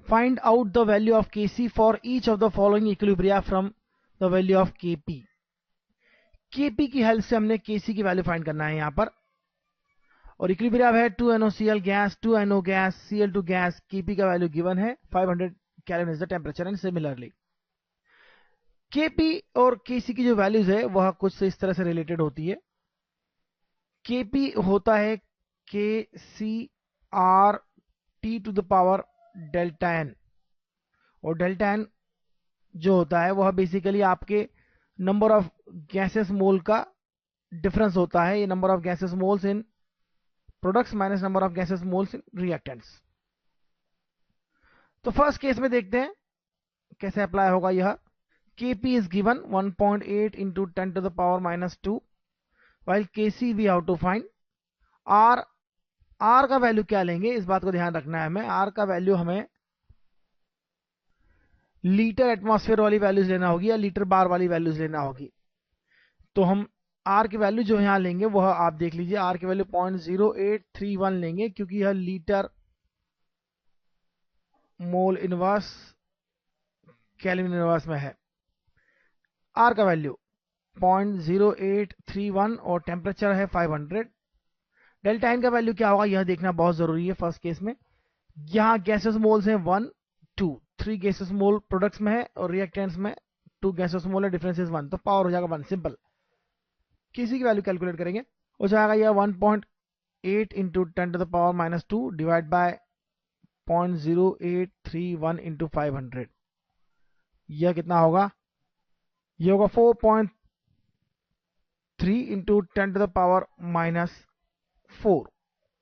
Find out the value of Kc for each of the following equilibria from the value of Kp। Kp की help से हमने Kc की value find करना है यहां पर, और इक्विलिब्रिया है 2NOCl gas, 2NO gas, Cl2 gas. Kp का वैल्यू गिवन है 500 kelvin is the temperature. And similarly Kp और Kc की जो वैल्यूज है वह कुछ इस तरह से रिलेटेड होती है। Kp होता है KCr T to the power delta n, और डेल्टा n जो होता है वह बेसिकली आपके नंबर ऑफ गैसेस मोल का डिफरेंस होता है। ये number of gases moles in products minus number of gases moles in reactants. तो फर्स्ट केस में देखते हैं कैसे अप्लाई होगा यह। Kp is given 1.8 into 10 to the power minus 2, while Kc we have to find। R का value क्या लेंगे इस बात को ध्यान रखना है हमें। R का वैल्यू हमें लीटर एटमॉस्फेयर वाली वैल्यूज लेना होगी या लीटर बार वाली वैल्यूज लेना होगी। तो हम R की वैल्यू जो यहां लेंगे वह आप देख लीजिए, R की वैल्यू 0.0831 लेंगे, क्योंकि यह litre mole inverse kelvin inverse में है। R का वैल्यू 0.0831 और टेम्परेचर है 500। डेल्टा n का वैल्यू क्या होगा यह देखना बहुत जरूरी है। फर्स्ट केस में यहां गैसेस मोल्स हैं 1 2 3 गैसेस मोल प्रोडक्ट्स में है और रिएक्टेंट्स में 2 गैसेस मोल है, डिफरेंस इज 1, तो पावर हो जाएगा 1। सिंपल। किसी की वैल्यू कैलकुलेट करेंगे, हो जाएगा यह 1.8 into 10 to the power minus 2 divide by 0.0831 into 500। यह कितना होगा, यह होगा 4.3 into 10 to the power minus 4।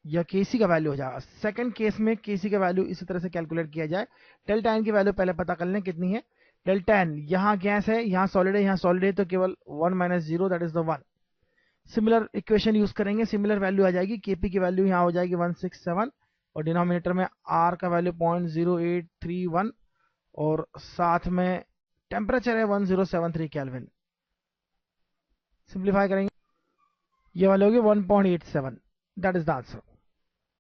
यह Kc का वैल्यू हो जाएगा। सेकंड केस में Kc का वैल्यू इसी तरह से कैलकुलेट किया जाए। डेल्टा n की वैल्यू पहले पता कर लें कितनी है। डेल्टा n यहां गैस है, यहां सॉलिड है, यहां सॉलिड है, तो केवल 1 minus 0 that is the 1। Similar equation use करेंगे, सिमिलर वैल्यू आ जाएगी। Kp की वैल्यू यहां हो जाएगी 167 और डिनोमिनेटर में R का वैल्यू 0.0831 और साथ में टेम्परेचर है 1073 केल्विन। सिंप्लीफाई करेंगे, ये वाली होगी 1.87। That is the answer.